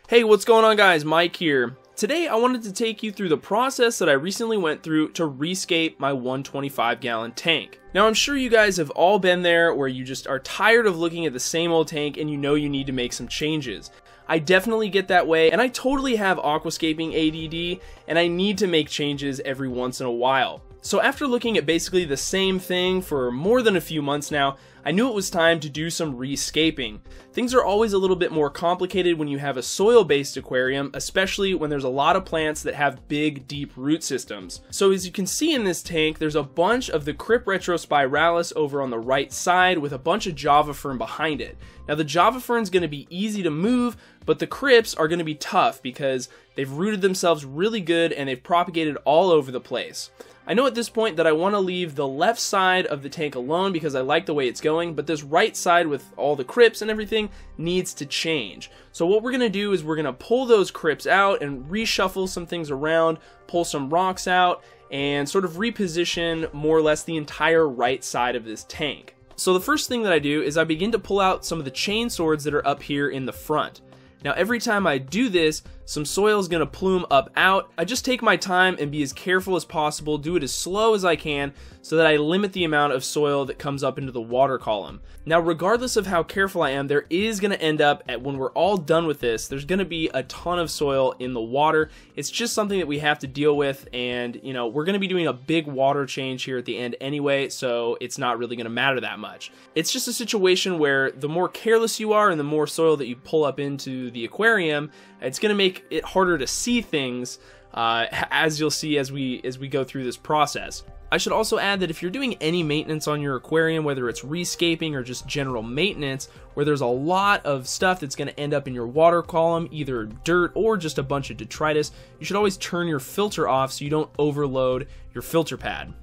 Hey, what's going on guys? Mike here. Today I wanted to take you through the process that I recently went through to Re-Scape my 125-gallon tank. Now I'm sure you guys have all been there where you just are tired of looking at the same old tank and you know you need to make some changes. I definitely get that way, and I totally have aquascaping ADD, and I need to make changes every once in a while. So after looking at basically the same thing for more than a few months now, I knew it was time to do some re-scaping. Things are always a little bit more complicated when you have a soil-based aquarium, especially when there's a lot of plants that have big, deep root systems. So as you can see in this tank, there's a bunch of the Retrospiralis over on the right side with a bunch of Java Fern behind it. Now the Java Fern's going to be easy to move, but the Crips are going to be tough because they've rooted themselves really good and they've propagated all over the place. I know at this point that I want to leave the left side of the tank alone because I like the way it's going, but this right side with all the Crips and everything needs to change. So what we're going to do is we're going to pull those Crips out and reshuffle some things around, pull some rocks out, and sort of reposition more or less the entire right side of this tank. So the first thing that I do is I begin to pull out some of the chain swords that are up here in the front. Now every time I do this, some soil is going to plume up out. I just take my time and be as careful as possible, do it as slow as I can so that I limit the amount of soil that comes up into the water column. Now regardless of how careful I am, there is going to end up, when we're all done with this, there's going to be a ton of soil in the water. It's just something that we have to deal with, and you know, we're going to be doing a big water change here at the end anyway, so it's not really going to matter that much. It's just a situation where the more careless you are and the more soil that you pull up into the aquarium, it's going to make it harder to see things, as you'll see as we go through this process. I should also add that if you're doing any maintenance on your aquarium, whether it's re-scaping or just general maintenance, where there's a lot of stuff that's going to end up in your water column, either dirt or just a bunch of detritus, you should always turn your filter off so you don't overload your filter pad.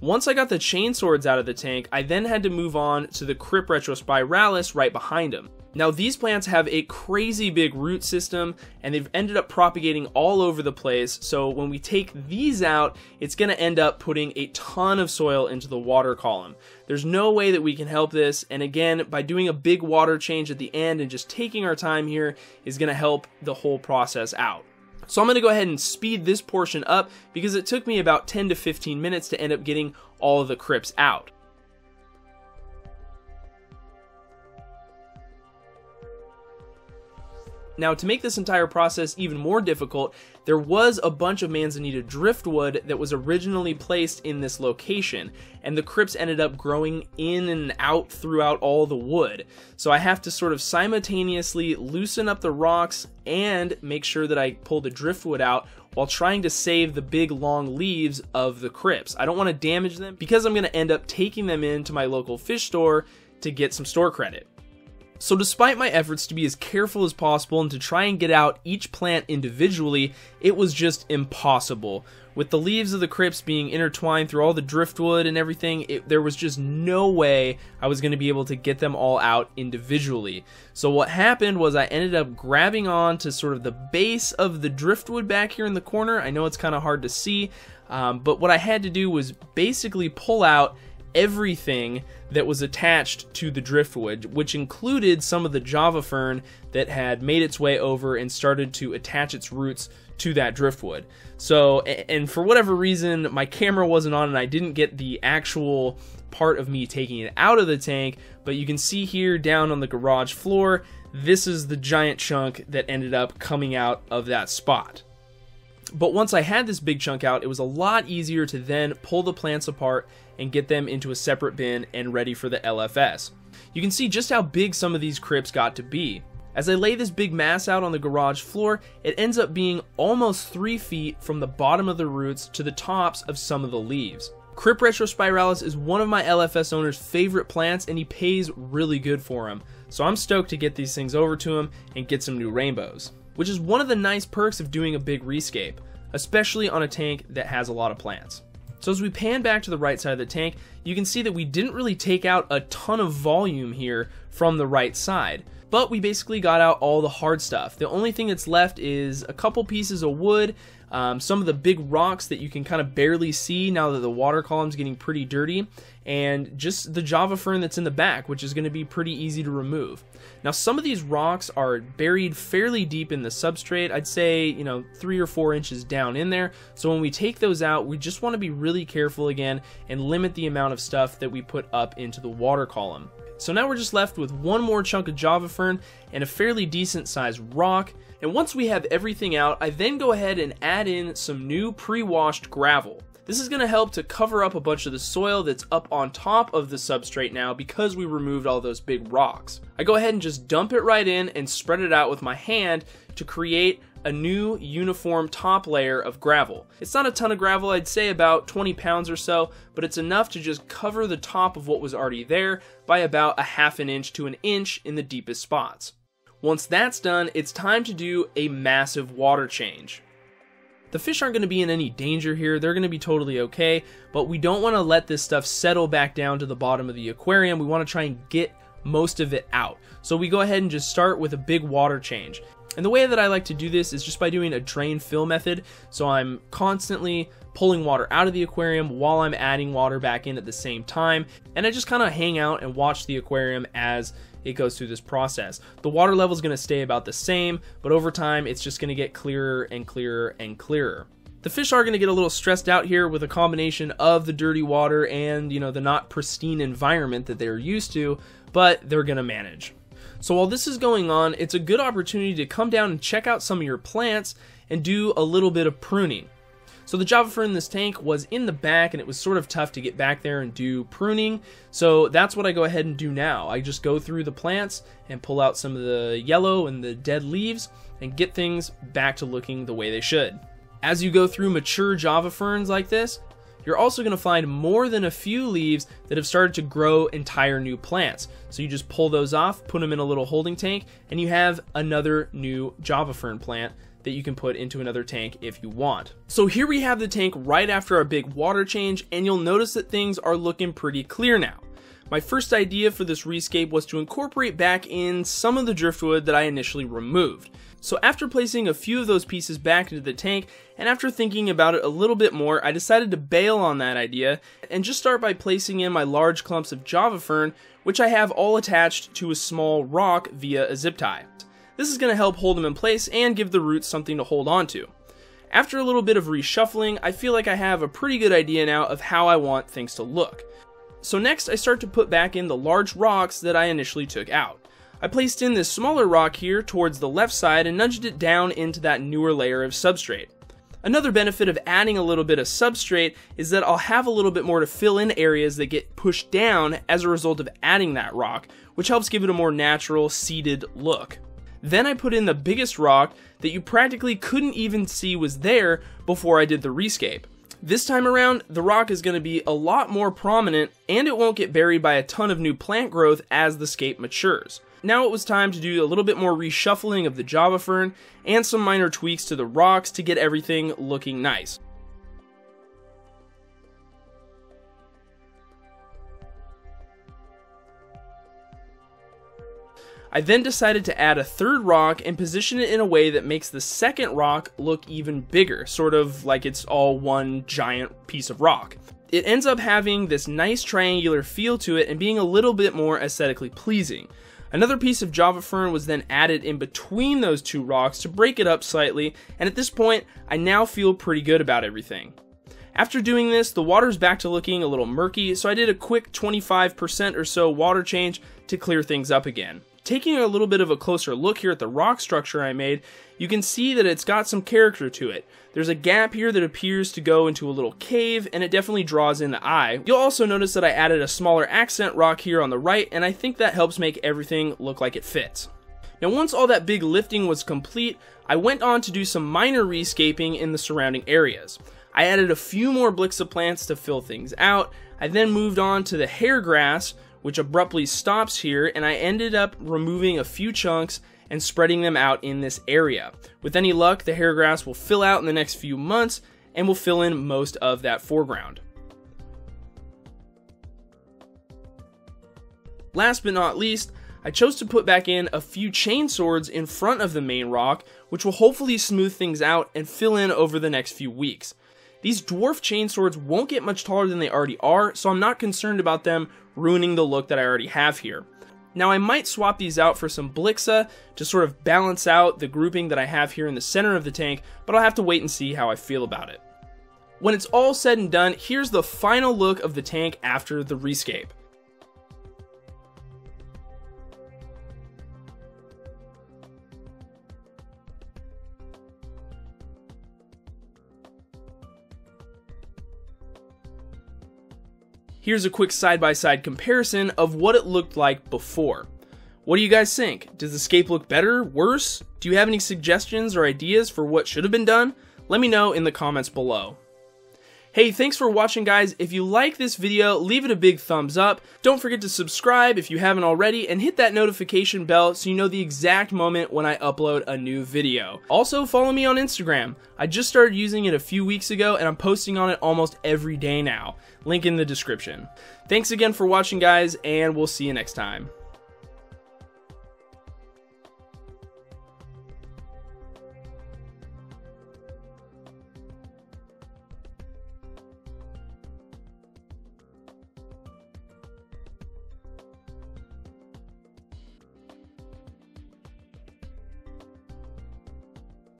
Once I got the chain swords out of the tank, I then had to move on to the Retrospiralis right behind them. Now these plants have a crazy big root system and they've ended up propagating all over the place, so when we take these out, it's going to end up putting a ton of soil into the water column. There's no way that we can help this, and again, by doing a big water change at the end and just taking our time here is going to help the whole process out. So I'm going to go ahead and speed this portion up because it took me about 10 to 15 minutes to end up getting all of the Crips out. Now to make this entire process even more difficult, there was a bunch of manzanita driftwood that was originally placed in this location, and the Crips ended up growing in and out throughout all the wood. So I have to sort of simultaneously loosen up the rocks and make sure that I pull the driftwood out while trying to save the big long leaves of the Crips. I don't want to damage them because I'm going to end up taking them into my local fish store to get some store credit. So despite my efforts to be as careful as possible and to try and get out each plant individually, it was just impossible. With the leaves of the Crips being intertwined through all the driftwood and everything, there was just no way I was going to be able to get them all out individually. So what happened was I ended up grabbing on to sort of the base of the driftwood back here in the corner. I know it's kind of hard to see, but what I had to do was basically pull out everything that was attached to the driftwood, which included some of the Java Fern that had made its way over and started to attach its roots to that driftwood. So, and for whatever reason, my camera wasn't on and I didn't get the actual part of me taking it out of the tank, but you can see here down on the garage floor, this is the giant chunk that ended up coming out of that spot. But once I had this big chunk out, it was a lot easier to then pull the plants apart and get them into a separate bin and ready for the LFS. You can see just how big some of these Crips got to be. As I lay this big mass out on the garage floor, it ends up being almost 3 feet from the bottom of the roots to the tops of some of the leaves. Retrospiralis is one of my LFS owner's favorite plants and he pays really good for them. So I'm stoked to get these things over to him and get some new rainbows, which is one of the nice perks of doing a big Re-Scape, especially on a tank that has a lot of plants. So as we pan back to the right side of the tank, you can see that we didn't really take out a ton of volume here from the right side. but we basically got out all the hard stuff. The only thing that's left is a couple pieces of wood, some of the big rocks that you can kind of barely see now that the water column's getting pretty dirty, and just the Java fern that's in the back, which is going to be pretty easy to remove. Now, some of these rocks are buried fairly deep in the substrate. I'd say, you know, 3 or 4 inches down in there. So when we take those out, we just want to be really careful again and limit the amount of stuff that we put up into the water column. So now we're just left with one more chunk of Java fern and a fairly decent sized rock. And once we have everything out, I then go ahead and add in some new pre-washed gravel. This is going to help to cover up a bunch of the soil that's up on top of the substrate now because we removed all those big rocks. I go ahead and just dump it right in and spread it out with my hand to create a new uniform top layer of gravel. It's not a ton of gravel, I'd say about 20 pounds or so, but it's enough to just cover the top of what was already there by about a ½ an inch to an inch in the deepest spots. Once that's done, it's time to do a massive water change. The fish aren't going to be in any danger here, they're going to be totally okay, but we don't want to let this stuff settle back down to the bottom of the aquarium. We want to try and get most of it out. So we go ahead and just start with a big water change. And the way that I like to do this is just by doing a drain fill method. So I'm constantly pulling water out of the aquarium while I'm adding water back in at the same time. And I just kind of hang out and watch the aquarium as it goes through this process. The water level is going to stay about the same, but over time it's just going to get clearer and clearer and clearer. The fish are going to get a little stressed out here with a combination of the dirty water and, you know, the not pristine environment that they're used to, but they're going to manage. So while this is going on, it's a good opportunity to come down and check out some of your plants and do a little bit of pruning. So the Java fern in this tank was in the back and it was sort of tough to get back there and do pruning. So that's what I go ahead and do now. I just go through the plants and pull out some of the yellow and the dead leaves and get things back to looking the way they should. As you go through mature Java ferns like this, you're also going to find more than a few leaves that have started to grow entire new plants. So you just pull those off, put them in a little holding tank, and you have another new Java fern plant that you can put into another tank if you want. So here we have the tank right after our big water change, and you'll notice that things are looking pretty clear now. My first idea for this Re-Scape was to incorporate back in some of the driftwood that I initially removed. So after placing a few of those pieces back into the tank, and after thinking about it a little bit more, I decided to bail on that idea and just start by placing in my large clumps of Java fern, which I have all attached to a small rock via a zip tie. This is going to help hold them in place and give the roots something to hold on to. After a little bit of reshuffling, I feel like I have a pretty good idea now of how I want things to look. So next I start to put back in the large rocks that I initially took out. I placed in this smaller rock here towards the left side and nudged it down into that newer layer of substrate. Another benefit of adding a little bit of substrate is that I'll have a little bit more to fill in areas that get pushed down as a result of adding that rock, which helps give it a more natural, seeded look. Then I put in the biggest rock that you practically couldn't even see was there before I did the Re-Scape. This time around, the rock is going to be a lot more prominent and it won't get buried by a ton of new plant growth as the scape matures. Now it was time to do a little bit more reshuffling of the Java fern and some minor tweaks to the rocks to get everything looking nice. I then decided to add a third rock and position it in a way that makes the second rock look even bigger, sort of like it's all one giant piece of rock. It ends up having this nice triangular feel to it and being a little bit more aesthetically pleasing. Another piece of Java fern was then added in between those two rocks to break it up slightly, and at this point, I now feel pretty good about everything. After doing this, the water's back to looking a little murky, so I did a quick 25% or so water change to clear things up again. Taking a little bit of a closer look here at the rock structure I made, you can see that it's got some character to it. There's a gap here that appears to go into a little cave, and it definitely draws in the eye. You'll also notice that I added a smaller accent rock here on the right, and I think that helps make everything look like it fits. Now once all that big lifting was complete, I went on to do some minor rescaping in the surrounding areas. I added a few more Blixa plants to fill things out. I then moved on to the hair grass, which abruptly stops here, and I ended up removing a few chunks and spreading them out in this area. With any luck, the hair grass will fill out in the next few months and will fill in most of that foreground. Last but not least, I chose to put back in a few chain swords in front of the main rock, which will hopefully smooth things out and fill in over the next few weeks. These dwarf chain swords won't get much taller than they already are, so I'm not concerned about them ruining the look that I already have here. Now I might swap these out for some Blixa to sort of balance out the grouping that I have here in the center of the tank, but I'll have to wait and see how I feel about it. When it's all said and done, here's the final look of the tank after the Re-Scape. Here's a quick side-by-side comparison of what it looked like before. What do you guys think? Does the scape look better, worse? Do you have any suggestions or ideas for what should have been done? Let me know in the comments below. Hey, thanks for watching, guys. If you like this video, leave it a big thumbs up. Don't forget to subscribe if you haven't already, and hit that notification bell so you know the exact moment when I upload a new video. Also, follow me on Instagram. I just started using it a few weeks ago, and I'm posting on it almost every day now. Link in the description. Thanks again for watching, guys, and we'll see you next time.